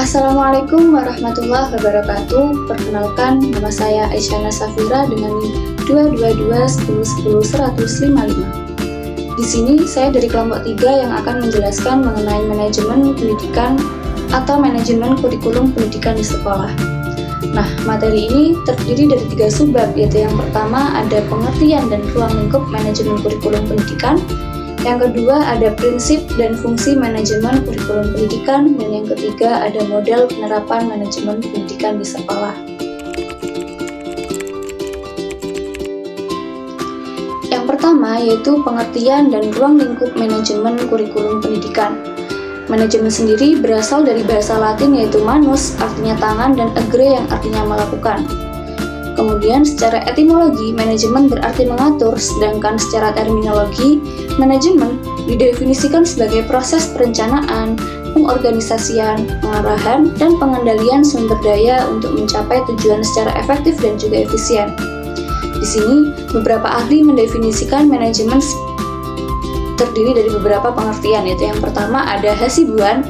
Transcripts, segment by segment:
Assalamualaikum warahmatullahi wabarakatuh. Perkenalkan, nama saya Aisyana Safira dengan NIM 22210100155. Di sini saya dari kelompok 3 yang akan menjelaskan mengenai manajemen pendidikan atau manajemen kurikulum pendidikan di sekolah. Nah, materi ini terdiri dari 3 subbab, yaitu yang pertama ada pengertian dan ruang lingkup manajemen kurikulum pendidikan. Yang kedua ada prinsip dan fungsi manajemen kurikulum pendidikan, dan yang ketiga ada model penerapan manajemen pendidikan di sekolah. Yang pertama yaitu pengertian dan ruang lingkup manajemen kurikulum pendidikan. Manajemen sendiri berasal dari bahasa Latin yaitu manus, artinya tangan, dan agere yang artinya melakukan. Kemudian secara etimologi, manajemen berarti mengatur, sedangkan secara terminologi, manajemen didefinisikan sebagai proses perencanaan, pengorganisasian, pengarahan, dan pengendalian sumber daya untuk mencapai tujuan secara efektif dan juga efisien. Di sini, beberapa ahli mendefinisikan manajemen terdiri dari beberapa pengertian, yaitu yang pertama ada Hasibuan,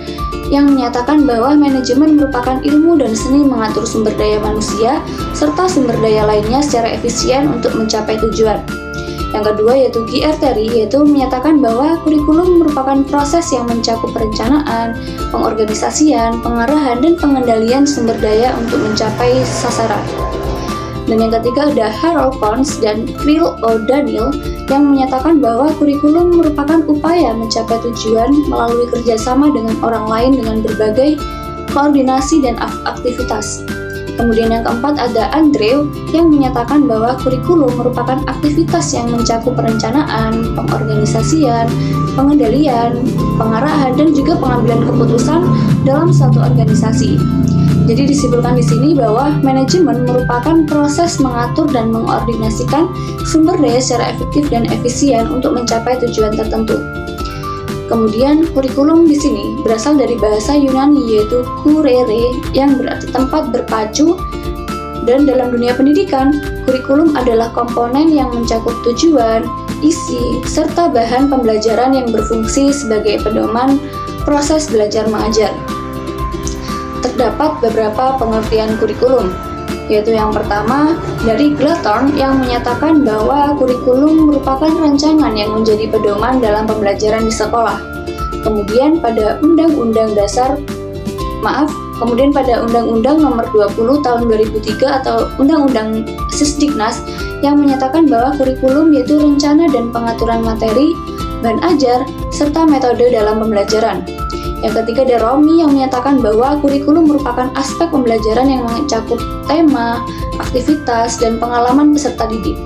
yang menyatakan bahwa manajemen merupakan ilmu dan seni mengatur sumber daya manusia serta sumber daya lainnya secara efisien untuk mencapai tujuan. Yang kedua yaitu Guerteri, yaitu menyatakan bahwa kurikulum merupakan proses yang mencakup perencanaan, pengorganisasian, pengarahan, dan pengendalian sumber daya untuk mencapai sasaran. Dan yang ketiga ada Harold Pons dan Phil O'Daniel yang menyatakan bahwa kurikulum merupakan upaya mencapai tujuan melalui kerjasama dengan orang lain dengan berbagai koordinasi dan aktivitas. Kemudian yang keempat ada Andrew yang menyatakan bahwa kurikulum merupakan aktivitas yang mencakup perencanaan, pengorganisasian, pengendalian, pengarahan, dan juga pengambilan keputusan dalam suatu organisasi. Jadi disimpulkan di sini bahwa manajemen merupakan proses mengatur dan mengkoordinasikan sumber daya secara efektif dan efisien untuk mencapai tujuan tertentu. Kemudian kurikulum di sini berasal dari bahasa Yunani yaitu kurere yang berarti tempat berpacu, dan dalam dunia pendidikan, kurikulum adalah komponen yang mencakup tujuan, isi, serta bahan pembelajaran yang berfungsi sebagai pedoman proses belajar mengajar. Terdapat beberapa pengertian kurikulum, yaitu yang pertama dari Glathorn yang menyatakan bahwa kurikulum merupakan rancangan yang menjadi pedoman dalam pembelajaran di sekolah. Kemudian pada Undang-Undang Nomor 20 Tahun 2003 atau Undang-Undang Sisdiknas yang menyatakan bahwa kurikulum yaitu rencana dan pengaturan materi, bahan ajar, serta metode dalam pembelajaran. Yang ketiga ada Romi yang menyatakan bahwa kurikulum merupakan aspek pembelajaran yang mencakup tema, aktivitas, dan pengalaman peserta didik.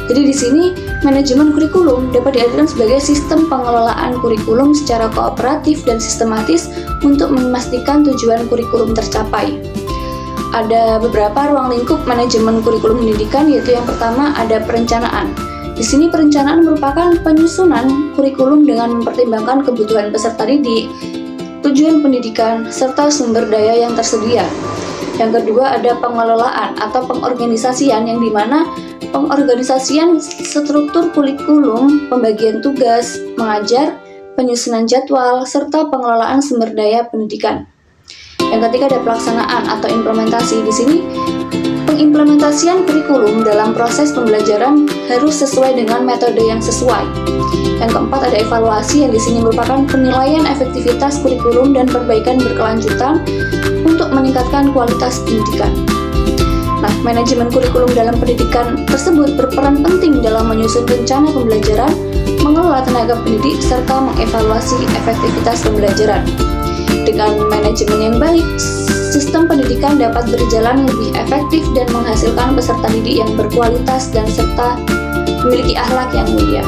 Jadi di sini manajemen kurikulum dapat diartikan sebagai sistem pengelolaan kurikulum secara kooperatif dan sistematis untuk memastikan tujuan kurikulum tercapai. Ada beberapa ruang lingkup manajemen kurikulum pendidikan, yaitu yang pertama ada perencanaan. Di sini perencanaan merupakan penyusunan kurikulum dengan mempertimbangkan kebutuhan peserta didik, tujuan pendidikan, serta sumber daya yang tersedia. Yang kedua ada pengelolaan atau pengorganisasian, yang dimana pengorganisasian struktur kurikulum, pembagian tugas, mengajar, penyusunan jadwal, serta pengelolaan sumber daya pendidikan. Yang ketiga ada pelaksanaan atau implementasi. Di sini pengimplementasian kurikulum dalam proses pembelajaran harus sesuai dengan metode yang sesuai. Yang keempat ada evaluasi, yang di sini merupakan penilaian efektivitas kurikulum dan perbaikan berkelanjutan untuk meningkatkan kualitas pendidikan. Nah, manajemen kurikulum dalam pendidikan tersebut berperan penting dalam menyusun rencana pembelajaran, mengelola tenaga pendidik, serta mengevaluasi efektivitas pembelajaran. Dengan manajemen yang baik, sistem pendidikan dapat berjalan lebih efektif dan menghasilkan peserta didik yang berkualitas dan serta memiliki akhlak yang mulia.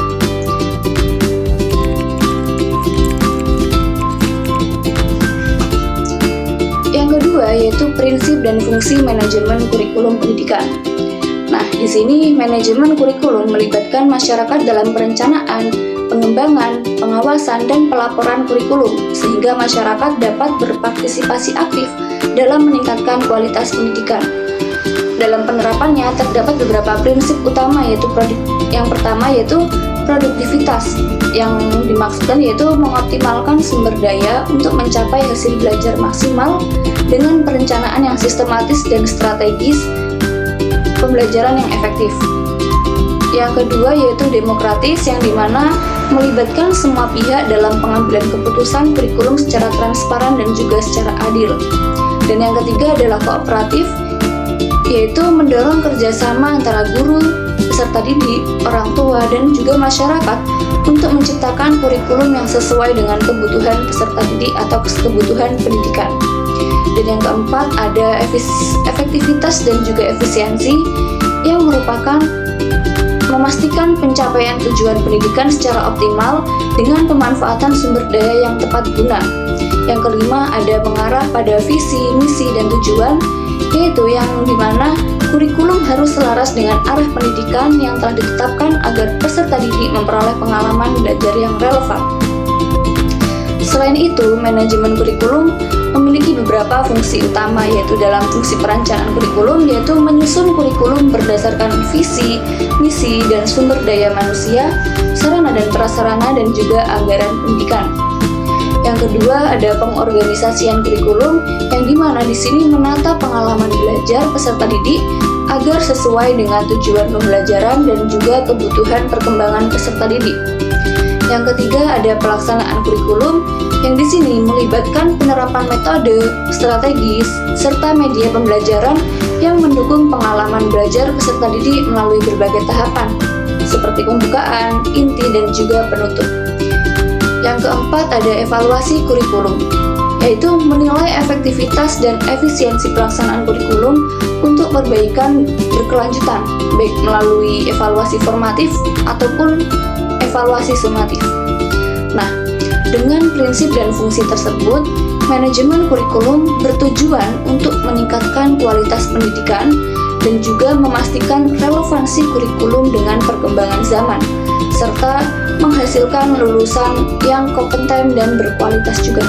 Yang kedua yaitu prinsip dan fungsi manajemen kurikulum pendidikan. Nah, di sini manajemen kurikulum melibatkan masyarakat dalam perencanaan, pengembangan, pengawasan, dan pelaporan kurikulum, sehingga masyarakat dapat berpartisipasi aktif dalam meningkatkan kualitas pendidikan. Dalam penerapannya terdapat beberapa prinsip utama, yaitu yang pertama yaitu produktivitas. Yang dimaksudkan yaitu mengoptimalkan sumber daya untuk mencapai hasil belajar maksimal dengan perencanaan yang sistematis dan strategis, pembelajaran yang efektif. Yang kedua yaitu demokratis, yang dimana melibatkan semua pihak dalam pengambilan keputusan kurikulum secara transparan dan juga secara adil. Dan yang ketiga adalah kooperatif, yaitu mendorong kerjasama antara guru, peserta didik, orang tua, dan juga masyarakat untuk menciptakan kurikulum yang sesuai dengan kebutuhan peserta didik atau kebutuhan pendidikan. Dan yang keempat ada efektivitas dan juga efisiensi, yang merupakan memastikan pencapaian tujuan pendidikan secara optimal dengan pemanfaatan sumber daya yang tepat guna. Yang kelima ada mengarah pada visi, misi, dan tujuan, yaitu yang dimana kurikulum harus selaras dengan arah pendidikan yang telah ditetapkan agar peserta didik memperoleh pengalaman belajar yang relevan. Selain itu, manajemen kurikulum memiliki beberapa fungsi utama, yaitu dalam fungsi perencanaan kurikulum, yaitu menyusun kurikulum berdasarkan visi, misi, dan sumber daya manusia, sarana dan prasarana, dan juga anggaran pendidikan. Yang kedua ada pengorganisasian kurikulum, yang dimana di sini menata pengalaman belajar peserta didik agar sesuai dengan tujuan pembelajaran dan juga kebutuhan perkembangan peserta didik. Yang ketiga ada pelaksanaan kurikulum, yang di sini melibatkan penerapan metode, strategis, serta media pembelajaran yang mendukung pengalaman belajar peserta didik melalui berbagai tahapan, seperti pembukaan, inti, dan juga penutup. Yang keempat ada evaluasi kurikulum, yaitu menilai efektivitas dan efisiensi pelaksanaan kurikulum untuk perbaikan berkelanjutan, baik melalui evaluasi formatif ataupun evaluasi sumatif. Nah, dengan prinsip dan fungsi tersebut, manajemen kurikulum bertujuan untuk meningkatkan kualitas pendidikan dan juga memastikan relevansi kurikulum dengan perkembangan zaman, serta menghasilkan lulusan yang kompeten dan berkualitas juga.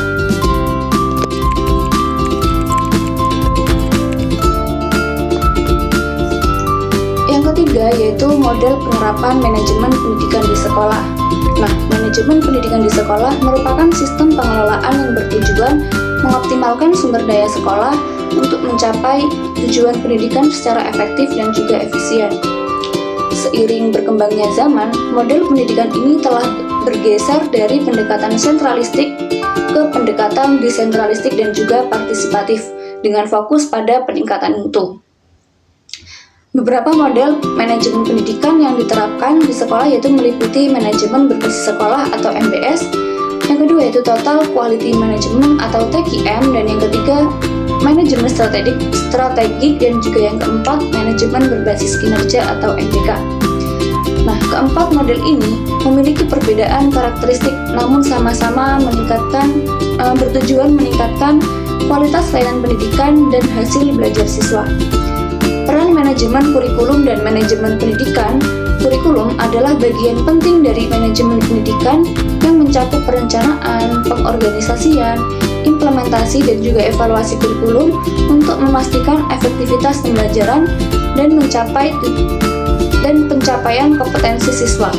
Yang ketiga yaitu model penerapan manajemen pendidikan di sekolah. Nah, manajemen pendidikan di sekolah merupakan sistem pengelolaan yang bertujuan mengoptimalkan sumber daya sekolah untuk mencapai tujuan pendidikan secara efektif dan juga efisien. Seiring berkembangnya zaman, model pendidikan ini telah bergeser dari pendekatan sentralistik ke pendekatan desentralistik dan juga partisipatif dengan fokus pada peningkatan mutu. Beberapa model manajemen pendidikan yang diterapkan di sekolah yaitu meliputi manajemen berbasis sekolah atau MBS, yang kedua yaitu Total Quality Management atau TQM, dan yang ketiga manajemen strategik, dan juga yang keempat manajemen berbasis kinerja atau MBK. Nah, keempat model ini memiliki perbedaan karakteristik namun sama-sama bertujuan meningkatkan kualitas layanan pendidikan dan hasil belajar siswa. Peran manajemen kurikulum dan manajemen pendidikan. Kurikulum adalah bagian penting dari manajemen pendidikan yang mencakup perencanaan, pengorganisasian, implementasi, dan juga evaluasi kurikulum untuk memastikan efektivitas pembelajaran dan pencapaian kompetensi siswa.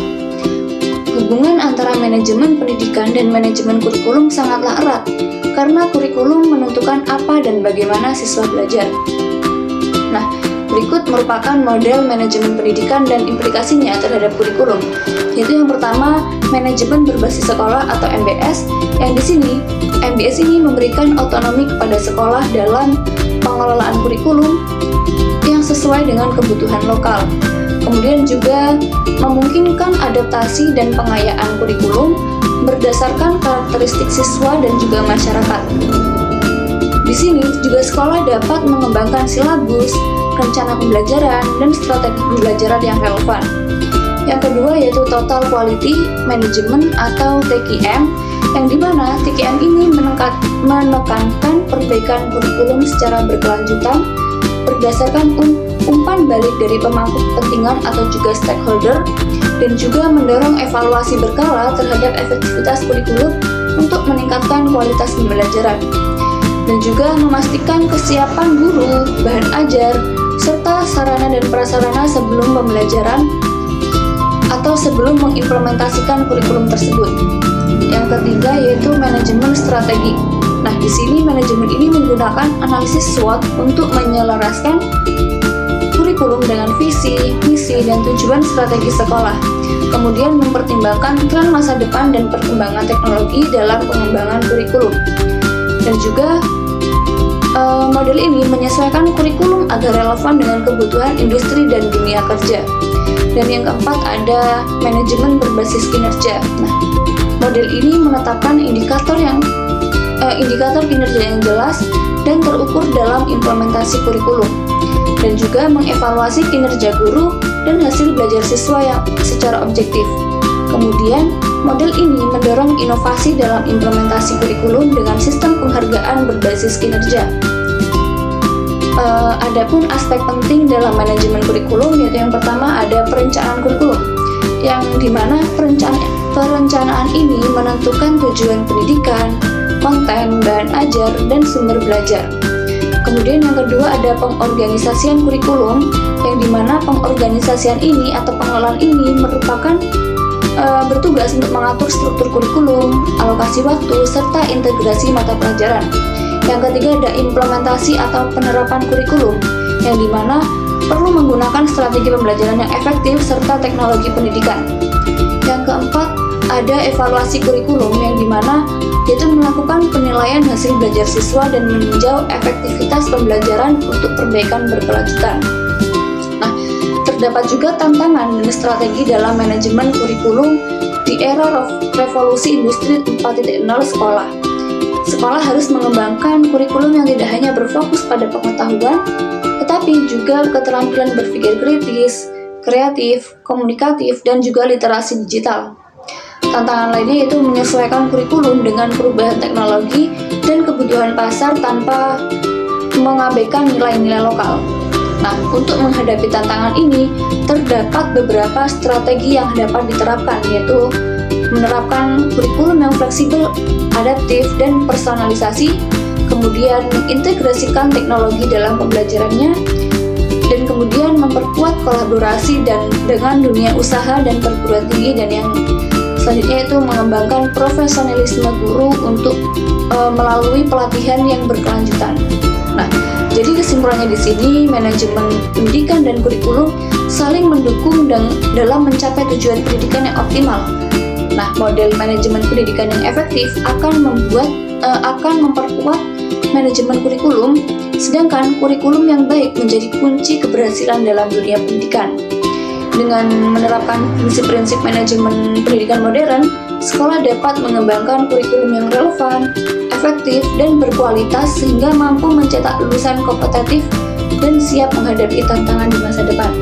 Hubungan antara manajemen pendidikan dan manajemen kurikulum sangatlah erat, karena kurikulum menentukan apa dan bagaimana siswa belajar. Nah, berikut merupakan model manajemen pendidikan dan implikasinya terhadap kurikulum, yaitu yang pertama, manajemen berbasis sekolah atau MBS, yang di sini MBS ini memberikan otonomi kepada sekolah dalam pengelolaan kurikulum yang sesuai dengan kebutuhan lokal. Kemudian juga memungkinkan adaptasi dan pengayaan kurikulum berdasarkan karakteristik siswa dan juga masyarakat. Di sini juga sekolah dapat mengembangkan silabus, rencana pembelajaran, dan strategi pembelajaran yang relevan. Yang kedua yaitu Total Quality Management atau TQM, yang dimana TQM ini menekankan perbaikan kurikulum secara berkelanjutan berdasarkan umpan balik dari pemangku kepentingan atau juga stakeholder, dan juga mendorong evaluasi berkala terhadap efektivitas kurikulum untuk meningkatkan kualitas pembelajaran, dan juga memastikan kesiapan guru, bahan ajar, serta sarana dan prasarana sebelum pembelajaran atau sebelum mengimplementasikan kurikulum tersebut. Yang ketiga yaitu manajemen strategi. Nah, di sini manajemen ini menggunakan analisis SWOT untuk menyelaraskan kurikulum dengan visi, misi, dan tujuan strategi sekolah. Kemudian mempertimbangkan tren masa depan dan perkembangan teknologi dalam pengembangan kurikulum. Dan juga model ini menyesuaikan kurikulum agar relevan dengan kebutuhan industri dan dunia kerja. Dan yang keempat ada manajemen berbasis kinerja. Nah, model ini menetapkan indikator kinerja yang jelas dan terukur dalam implementasi kurikulum, dan juga mengevaluasi kinerja guru dan hasil belajar siswa yang secara objektif. Kemudian, model ini mendorong inovasi dalam implementasi kurikulum dengan sistem penghargaan berbasis kinerja. Adapun aspek penting dalam manajemen kurikulum yaitu yang pertama ada perencanaan kurikulum, yang dimana perencanaan ini menentukan tujuan pendidikan, konten, bahan ajar, dan sumber belajar. Kemudian yang kedua ada pengorganisasian kurikulum, yang dimana pengorganisasian ini atau pengelolaan ini merupakan bertugas untuk mengatur struktur kurikulum, alokasi waktu, serta integrasi mata pelajaran. Yang ketiga ada implementasi atau penerapan kurikulum, yang dimana perlu menggunakan strategi pembelajaran yang efektif serta teknologi pendidikan. Yang keempat ada evaluasi kurikulum, yang dimana yaitu melakukan penilaian hasil belajar siswa dan meninjau efektivitas pembelajaran untuk perbaikan berkelanjutan. Nah, terdapat juga tantangan dan strategi dalam manajemen kurikulum di era revolusi industri 4.0 sekolah. Sekolah harus mengembangkan kurikulum yang tidak hanya berfokus pada pengetahuan, tetapi juga keterampilan berpikir kritis, kreatif, komunikatif, dan juga literasi digital. Tantangan lainnya yaitu menyesuaikan kurikulum dengan perubahan teknologi dan kebutuhan pasar tanpa mengabaikan nilai-nilai lokal. Nah, untuk menghadapi tantangan ini, terdapat beberapa strategi yang dapat diterapkan, yaitu menerapkan kurikulum yang fleksibel, adaptif, dan personalisasi, kemudian mengintegrasikan teknologi dalam pembelajarannya, dan kemudian memperkuat kolaborasi dengan dunia usaha dan perguruan tinggi, dan yang selanjutnya itu mengembangkan profesionalisme guru untuk melalui pelatihan yang berkelanjutan. Nah, jadi kesimpulannya di sini manajemen pendidikan dan kurikulum saling mendukung dalam mencapai tujuan pendidikan yang optimal. Nah, model manajemen pendidikan yang efektif akan memperkuat manajemen kurikulum, sedangkan kurikulum yang baik menjadi kunci keberhasilan dalam dunia pendidikan. Dengan menerapkan prinsip-prinsip manajemen pendidikan modern, sekolah dapat mengembangkan kurikulum yang relevan, efektif, dan berkualitas sehingga mampu mencetak lulusan kompetitif dan siap menghadapi tantangan di masa depan.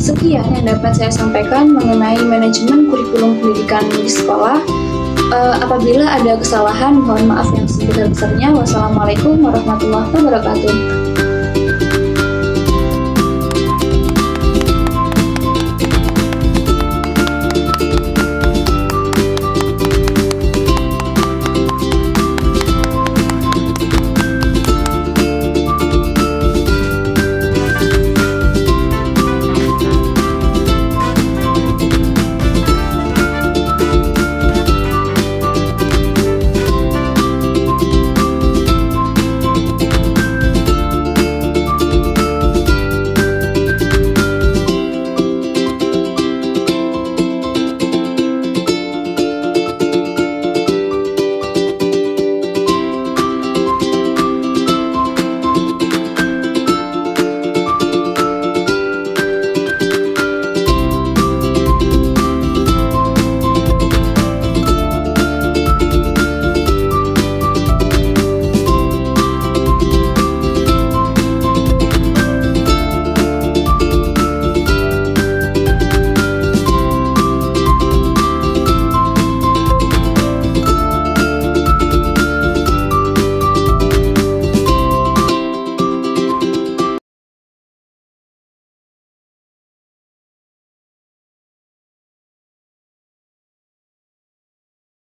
Sekian yang dapat saya sampaikan mengenai manajemen kurikulum pendidikan di sekolah. Apabila ada kesalahan, mohon maaf yang sebesar-besarnya. Wassalamualaikum warahmatullahi wabarakatuh.